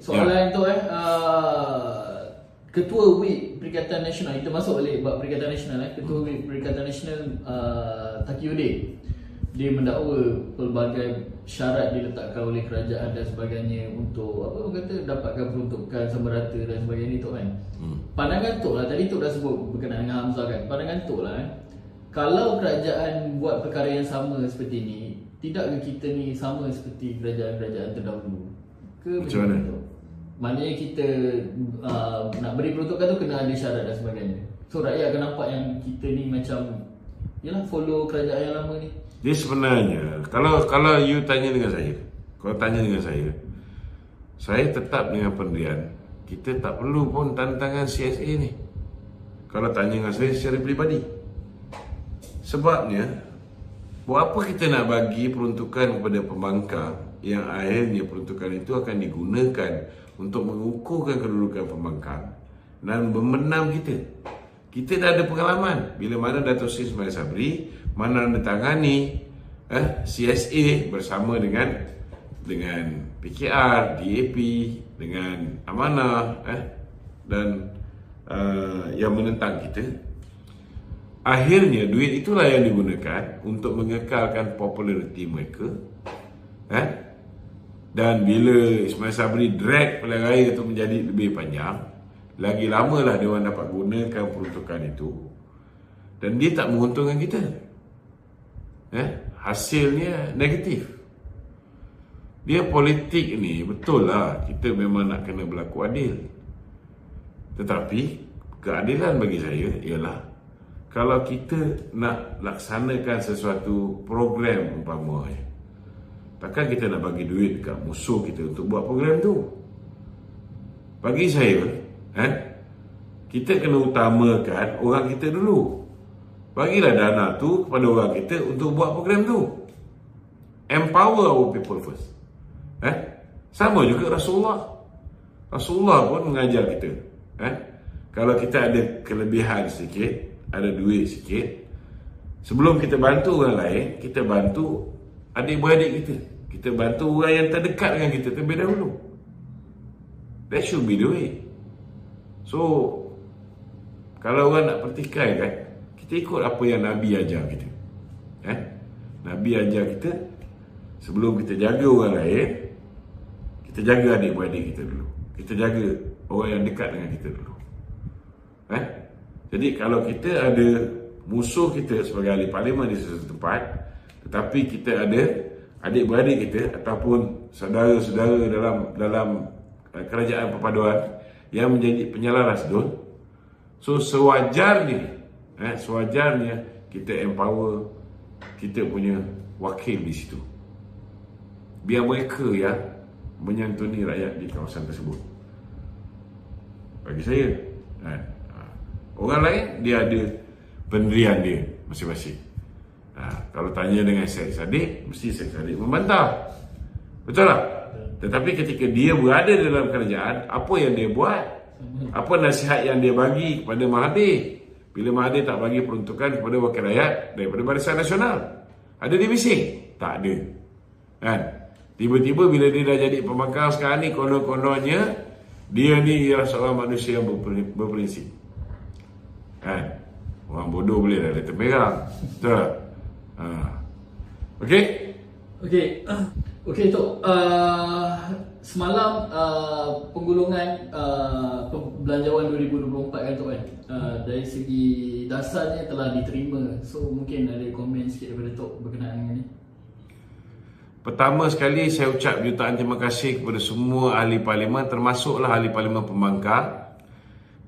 Soalan tu Ketua WIP Perikatan Nasional, kita masuk balik bab Perikatan Nasional Ketua WIP Perikatan Nasional Taqiyuddin, dia mendakwa pelbagai syarat diletakkan oleh kerajaan dan sebagainya untuk apa orang kata dapatkan peruntukan sama rata dan sebagainya tu kan. Pandangan Tok lah, tadi Tok dah sebut berkenaan dengan Hamzah kan. Pandangan Tok lah kalau kerajaan buat perkara yang sama seperti ni, tidakkah kita ni sama seperti kerajaan-kerajaan terdahulu? Macam mana? Tok? Maknanya kita nak beri peruntukan tu kena ada syarat dan sebagainya. So rakyat akan nampak yang kita ni macam yalah follow kerajaan yang lama ni. Dia sebenarnya kalau you tanya dengan saya, kalau tanya dengan saya tetap dengan pendirian kita tak perlu pun tantangan CSA ni. Kalau tanya dengan saya secara peribadi, sebabnya buat apa kita nak bagi peruntukan kepada pembangkang yang akhirnya peruntukan itu akan digunakan untuk mengukuhkan kedudukan pembangkang dan membenam kita. Kita dah ada pengalaman bila mana Dato' Sri Ismail Sabri menandatangani CSA bersama dengan PKR, DAP, dengan Amanah dan yang menentang kita. Akhirnya duit itulah yang digunakan untuk mengekalkan populariti mereka. Dan bila Ismail Sabri drag pilihan raya itu menjadi lebih panjang, lagi lamalah dia orang dapat gunakan peruntukan itu dan dia tak menguntungkan kita. Hasilnya negatif. Dia politik ni betul lah, kita memang nak kena berlaku adil. Tetapi keadilan bagi saya ialah kalau kita nak laksanakan sesuatu program umpamanya, takkan kita nak bagi duit dekat musuh kita untuk buat program tu. Bagi saya, kita kena utamakan orang kita dulu. Bagilah dana tu kepada orang kita untuk buat program tu. Empower our people first. Sama juga Rasulullah. Rasulullah pun mengajar kita. Kalau kita ada kelebihan sikit, ada duit sikit, sebelum kita bantu orang lain, kita bantu adik-beradik kita. Kita bantu orang yang terdekat dengan kita terlebih dahulu. That should be the way. So, kalau orang nak pertikaikan kan, kita ikut apa yang Nabi ajar kita. Nabi ajar kita, sebelum kita jaga orang lain, kita jaga adik-beradik kita dulu. Kita jaga orang yang dekat dengan kita dulu. Jadi kalau kita ada musuh kita sebagai ahli parlimen di sesuatu tempat, tetapi kita ada adik-beradik kita ataupun saudara-saudara dalam kerajaan perpaduan yang menjadi penyalaras dul, so sewajarnya kita empower kita punya wakil di situ. Biar mereka yang menyantuni rakyat di kawasan tersebut. Bagi saya, orang lain dia ada pendirian dia masing-masing. Kalau tanya dengan Syed Saddiq, mesti Syed Saddiq membantah. Betul tak? Tetapi ketika dia berada dalam kerajaan, apa yang dia buat? Apa nasihat yang dia bagi kepada Mahathir? Bila Mahathir tak bagi peruntukan kepada wakil rakyat daripada Barisan Nasional, ada dia bising? Tak ada. Tiba-tiba bila dia dah jadi pembangkang sekarang ni, konon-kononnya dia ni ialah seorang manusia yang berprinsip. Orang bodoh boleh dah letak merah. Betul tak? Okey Tok, semalam penggulungan Belanjawan 2024 kan Tok kan, dari segi dasarnya telah diterima. So mungkin ada komen sikit daripada Tok berkenaan dengan ni. Pertama sekali saya ucap jutaan terima kasih kepada semua ahli parlimen, termasuklah ahli parlimen pembangkang,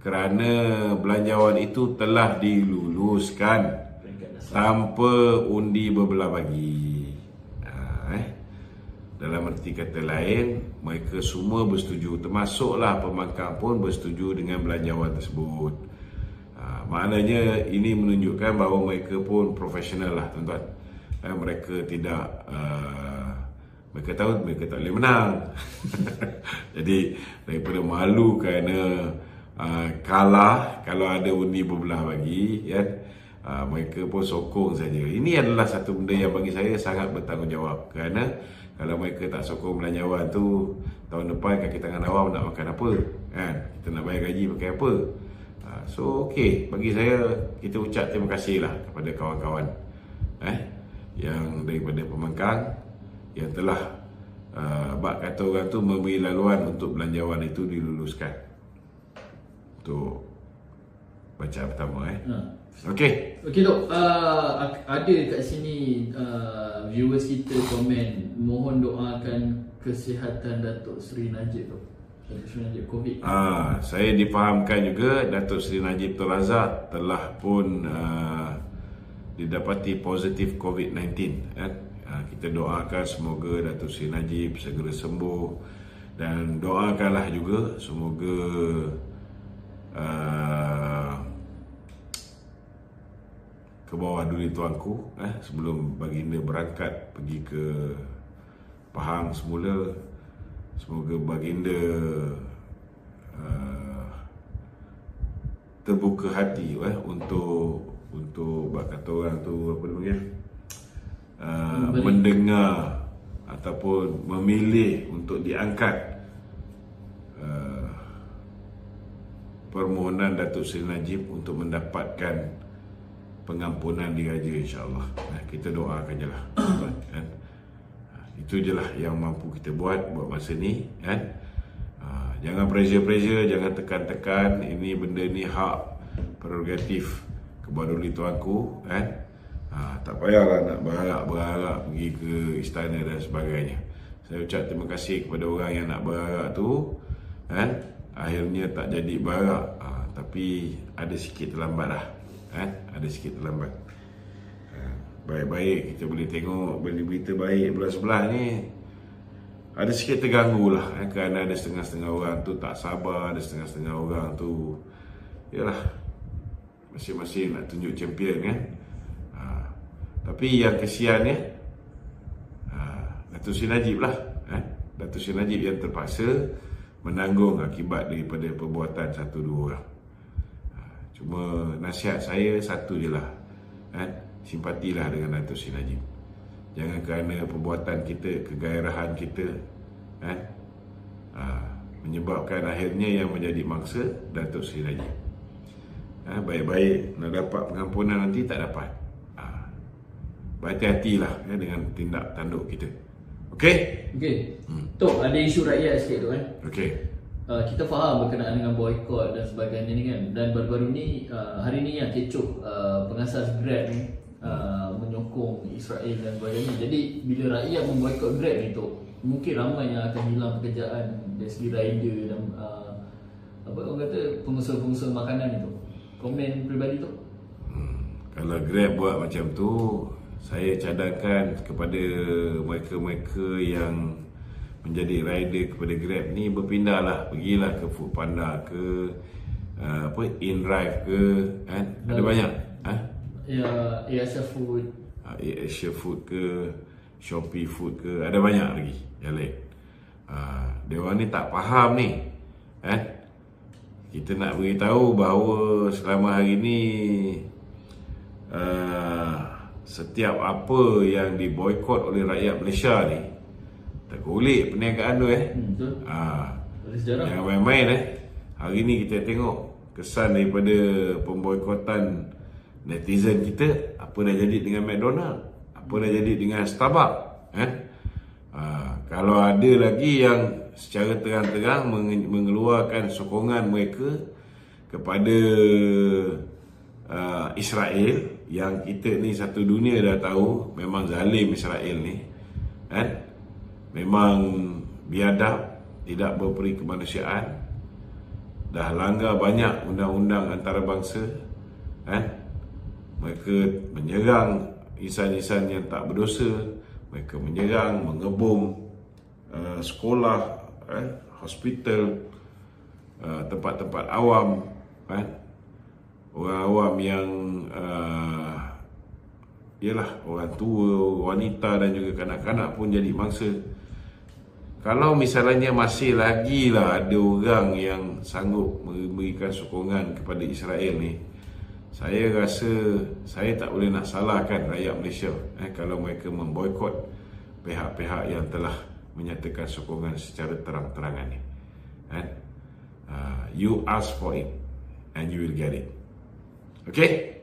kerana belanjawan itu telah diluluskan tanpa undi berbelah bagi. Dalam arti kata lain, mereka semua bersetuju, termasuklah pembangkang pun bersetuju dengan belanjawan tersebut. Maknanya ini menunjukkan bahawa mereka pun profesional lah tuan-tuan. Mereka tidak mereka tahu mereka tak boleh menang. Jadi daripada malu kerana kalah kalau ada undi berbelah bagi, mereka pun sokong saja. Ini adalah satu benda yang bagi saya sangat bertanggungjawab, kerana kalau mereka tak sokong belanjawan tu, tahun depan kaki tangan awam nak makan apa kan, kita nak bayar gaji pakai apa. So okey, bagi saya kita ucap terima kasih lah kepada kawan-kawan yang daripada Pemangkang yang telah bak kata orang tu memberi laluan untuk belanjawan itu diluluskan. Untuk bacaan pertama Okey. Okey Tok, ada kat sini viewers kita komen mohon doakan kesihatan Datuk Seri Najib Tok. Datuk Seri Najib COVID. Saya difahamkan juga Datuk Seri Najib Tun Razak telah pun didapati positif COVID-19 kita doakan semoga Datuk Seri Najib segera sembuh, dan doakanlah juga semoga ke bawah duli tuanku sebelum baginda berangkat pergi ke Pahang semula. Semoga baginda terbuka hati untuk kata orang tu apa namanya, mendengar ataupun memilih untuk diangkat permohonan Datuk Seri Najib untuk mendapatkan pengampunan diraja, insya-Allah. Kita doakan je lah kan. Itu je lah yang mampu kita buat masa ni kan. Jangan pressure, jangan tekan-tekan. Ini benda ni hak prerogatif kebaduli tuanku kan. Tak payahlah nak berharap pergi ke istana dan sebagainya. Saya ucap terima kasih kepada orang yang nak berharap tu kan. Akhirnya tak jadi berharap, tapi ada sikit terlambat lah kan. Ada sikit terlambat. Baik-baik kita boleh tengok berita baik belah sebelah ni, ada sikit terganggu lah kerana ada setengah-setengah orang tu tak sabar, ada setengah-setengah orang tu yalah masing-masing nak tunjuk champion kan. Tapi yang kesiannya Datuk Seri Najib lah Datuk Seri Najib yang terpaksa menanggung akibat daripada perbuatan satu dua orang. Cuma nasihat saya satu je lah simpatilah dengan Datuk Seri Najib. Jangan kerana perbuatan kita, kegairahan kita menyebabkan akhirnya yang menjadi mangsa Datuk Seri Najib. Baik-baik nak dapat pengampunan nanti tak dapat. Berhati-hatilah dengan tindak tanduk kita. Okey? Tok, ada isu rakyat sikit tu kan. Okey. Kita faham berkenaan dengan boykot dan sebagainya ni kan. Dan baru-baru ni hari ni yang kecoh pengasas Grab ni menyokong Israel dan sebagainya. Jadi bila rakyat memboykot Grab ni Tok, mungkin ramai yang akan hilang pekerjaan dari segi rider dan apa orang kata pengusaha-pengusaha makanan ni Tok. Komen peribadi Tok. Kalau Grab buat macam tu, saya cadangkan kepada mereka-mereka yang menjadi rider kepada Grab ni, berpindahlah, pergilah ke Foodpanda ke InDrive ke kan. Ada banyak ya, Asia Food, Asia Food ke Shopee Food ke, ada banyak lagi yang lain. Dia orang ni tak faham ni kan. Kita nak beritahu bahawa selama hari ni setiap apa yang diboykot oleh rakyat Malaysia ni tergolek perniagaan tu betul. Jangan main-main Hari ni kita tengok kesan daripada pemboikotan netizen kita. Apa dah jadi dengan McDonald, apa dah jadi dengan Starbucks kalau ada lagi yang secara terang-terang mengeluarkan sokongan mereka kepada Israel, yang kita ni satu dunia dah tahu memang zalim Israel ni memang biadab, tidak berperi kemanusiaan, dah langgar banyak undang-undang antarabangsa mereka menyerang insan-insan yang tak berdosa, mereka menyerang, mengebom sekolah, hospital, tempat-tempat awam orang awam yang ialah orang tua, wanita dan juga kanak-kanak pun jadi mangsa. Kalau misalnya masih lagi lah ada orang yang sanggup memberikan sokongan kepada Israel ni, Saya rasa saya tak boleh nak salahkan rakyat Malaysia kalau mereka memboikot pihak-pihak yang telah menyatakan sokongan secara terang-terangan ni. You ask for it and you will get it. Okay?